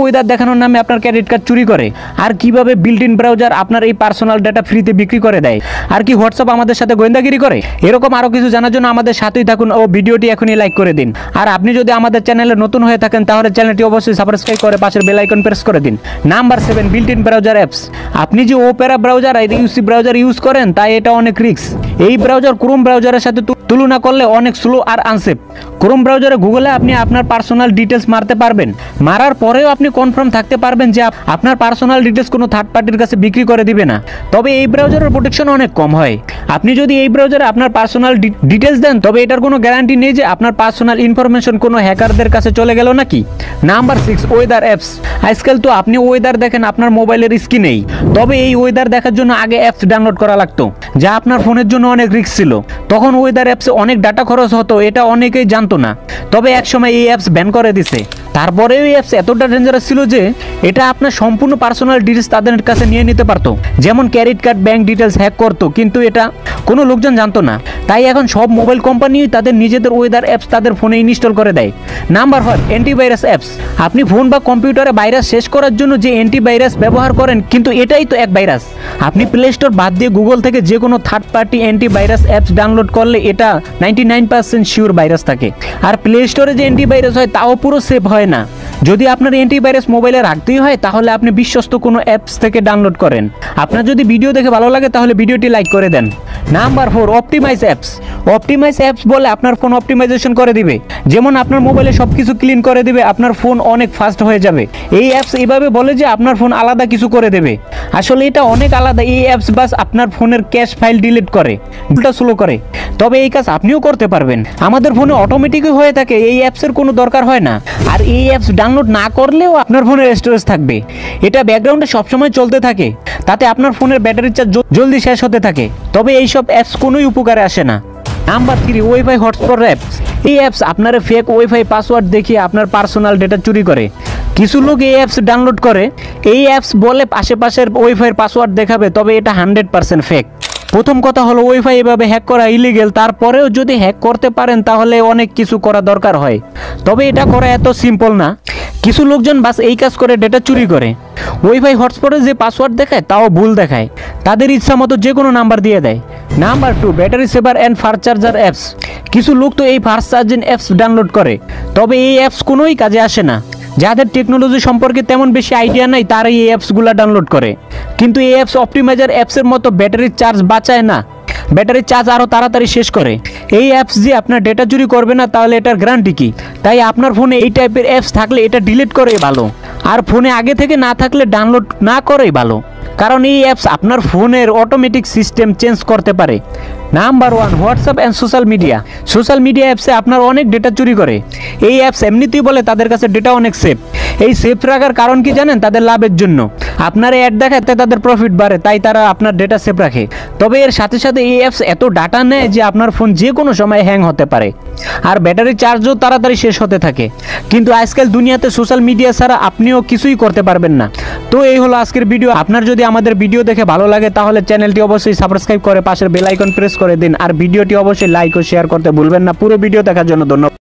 Weather দেখানোর নামে আপনার ক্রেডিট কার্ড চুরি করে, আর কিভাবে বিল্ট ইন ব্রাউজার আপনার এই পার্সোনাল ডাটা ফ্রিতে বিক্রি করে দেয়, আর কি হোয়াটসঅ্যাপ আমাদের সাথে গোয়েন্দাগিরি করে। এরকম আরো কিছু জানার জন্য আমাদের সাথেই থাকুন ও ভিডিওটি এখনই লাইক করে দিন। আর আপনি যদি আমাদের চ্যানেলে নতুন হয়ে থাকেন তাহলে চ্যানেলটি অবশ্যই সাবস্ক্রাইব করে পাশের বেল আইকন প্রেস করে দিন। Number 7, built in browser apps. আপনি যে ওপেরা ব্রাউজার আর ইউসি ব্রাউজার ইউজ করেন তাই এটা অনেক রিস্ক। এই ব্রাউজার ক্রোম ব্রাউজারের সাথে তুলনা করলে অনেক স্লো আর আনসেফ। ক্রোম ব্রাউজারে গুগলে আপনি আপনার পার্সোনাল ডিটেলস মারতে পারবেন, মারার পরেও আপনি কনফার্ম থাকতে পারবেন যে আপনার পার্সোনাল ডিটেলস কোনো থার্ড পার্টির কাছে বিক্রি করে দিবে না। তবে এই ব্রাউজারের প্রোটেকশন অনেক কম হয়। আপনি যদি এই ব্রাউজারে আপনার পার্সোনাল ডিটেলস দেন তবে এটার কোনো গ্যারান্টি নেই যে আপনার পার্সোনাল ইনফরমেশন কোনো হ্যাকারদের কাছে চলে গেল নাকি। Number 6, weather apps. আজকাল তো আপনি ওয়েদার দেখেন আপনার মোবাইলের স্ক্রিনেই, তবে এই ওয়েদার দেখার জন্য আগে অ্যাপস ডাউনলোড করা লাগতো, যা আপনার ফোনের জন্য অনেক রিস্ক ছিল। তখন ওয়েদার অ্যাপসে অনেক ডাটা খরচ হতো, এটা অনেকেই জানতো না। তবে একসময় এই অ্যাপস ব্যান করে দিছে। তারপরে এই অ্যাপস এতটা ডেঞ্জারাস ছিল যে এটা আপনার সম্পূর্ণ পার্সোনাল ডিটেলস তাদের কাছে নিয়ে নিতে পারতো, যেমন credit card, bank details hack করতো, কিন্তু এটা কোনো লোকজন জানতো না। তাই এখন সব মোবাইল কোম্পানি তাদের নিজেদের ওয়েদার অ্যাপস তাদের ফোনে ইনস্টল করে দেয়। Number 4, antivirus apps. আপনি ফোন বা কম্পিউটারে ভাইরাস শেষ করার জন্য যে অ্যান্টিভাইরাস ব্যবহার করেন, কিন্তু এটাই তো এক ভাইরাস। আপনি প্লে স্টোর বাদ দিয়ে গুগল থেকে যে কোনো third party antivirus apps download করলে এটা 99% শিওর ভাইরাস থাকে। আর প্লে স্টোরে যে অ্যান্টিভাইরাস হয় তাও পুরো সেফ হয় না। যদি আপনার অ্যান্টিভাইরাস মোবাইলে রাখতেই হয় তাহলে আপনি বিশ্বস্ত কোনো অ্যাপস থেকে ডাউনলোড করেন। আপনার যদি ভিডিও দেখে ভালো লাগে তাহলে ভিডিওটি লাইক করে দেন। Number 4, optimize apps. Optimize apps বলে আপনার ফোন অপটিমাইজেশন করে দিবে, যেমন আপনার মোবাইলে সব কিছু ক্লিন করে দিবে, আপনার ফোন অনেক ফাস্ট হয়ে যাবে। এই অ্যাপস এইভাবে বলে যে আপনার ফোন আলাদা কিছু করে দেবে, আসলে এটা অনেক আলাদা। এই অ্যাপস বাস আপনার ফোনের ক্যাশ ফাইল ডিলিট করে, উল্টা স্লো করে। তবে এই কাজ আপনিও করতে পারবেন, আমাদের ফোনে অটোমেটিকই হয়ে থাকে, এই অ্যাপসের কোনো দরকার হয় না। আর এই অ্যাপস ডাউনলোড না করলেও আপনার ফোনের স্টোরেজ থাকবে, এটা ব্যাকগ্রাউন্ডে সবসময় চলতে থাকে, তাতে আপনার ফোনের ব্যাটারি চার্জ জলদি শেষ হতে থাকে। তবে এইসব অ্যাপস কোনোই উপকারে আসে না। Number 3, wifi hotspot apps. এই অ্যাপস আপনার ফেক ওয়াইফাই পাসওয়ার্ড দেখিয়ে আপনার পার্সোনাল ডেটা চুরি করে। কিছু লোক এই অ্যাপস ডাউনলোড করে, এই অ্যাপস বলে আশেপাশের ওয়াইফাইয়ের পাসওয়ার্ড দেখাবে, তবে এটা 100% ফেক। প্রথম কথা হলো ওয়াইফাই এভাবে হ্যাক করা ইলিগেল, তারপরেও যদি হ্যাক করতে পারেন তাহলে অনেক কিছু করা দরকার হয়। তবে এটা করা এত সিম্পল না, কিছু লোকজন বাস এই কাজ করে ডেটা চুরি করে। ওয়াইফাই হটস্পটে যে পাসওয়ার্ড দেখায় তাও ভুল দেখায়, তাদের ইচ্ছা মতো যে কোনো নাম্বার দিয়ে দেয়। Number 2, battery saver and fast charger apps. কিছু লোক তো এই ফাস্ট চার্জিং অ্যাপস ডাউনলোড করে, তবে এই অ্যাপস কোনোই কাজে আসে না। যাদের টেকনোলজি সম্পর্কে তেমন বেশি আইডিয়া নাই তারাই এই অ্যাপসগুলো ডাউনলোড করে, কিন্তু এই অ্যাপস অপটিমাইজার অ্যাপসের মতো ব্যাটারির চার্জ বাঁচায় না, ব্যাটারির চার্জ আরও তাড়াতাড়ি শেষ করে। এই অ্যাপস যে আপনার ডেটা চুরি করবে না তাহলে এটার গ্যারান্টি কি? তাই আপনার ফোনে এই টাইপের অ্যাপস থাকলে এটা ডিলিট করেই ভালো, আর ফোনে আগে থেকে না থাকলে ডাউনলোড না করেই ভালো, কারণ এই অ্যাপস আপনার ফোনের অটোমেটিক সিস্টেম চেঞ্জ করতে পারে। Number 1, WhatsApp and social media. Social media অ্যাপসে আপনার অনেক ডেটা চুরি করে। এই অ্যাপস এমনিতেই বলে তাদের কাছে ডেটা অনেক সেফ। এই সেফ রাখার কারণ কি জানেন? তাদের লাভের জন্য। আপনার অ্যাড দেখাতে তাদের প্রফিট বাড়ে, তাই তারা আপনার ডেটা সেফ রাখে। তবে এর সাথে সাথে এই অ্যাপস এত ডাটা নেয় যে আপনার ফোন যে কোনো সময় হ্যাং হতে পারে, আর ব্যাটারি চার্জও তাড়াতাড়ি শেষ হতে থাকে। কিন্তু আজকাল দুনিয়াতে সোশ্যাল মিডিয়া ছাড়া আপনিও কিছুই করতে পারবেন না। তো এই হলো আজকের ভিডিও। আপনার যদি আমাদের ভিডিও দেখে ভালো লাগে তাহলে চ্যানেলটি অবশ্যই সাবস্ক্রাইব করে পাশের বেল আইকন প্রেস করে দিন, আর ভিডিওটি অবশ্যই লাইক ও শেয়ার করতে ভুলবেন না। পুরো ভিডিও দেখার জন্য ধন্যবাদ।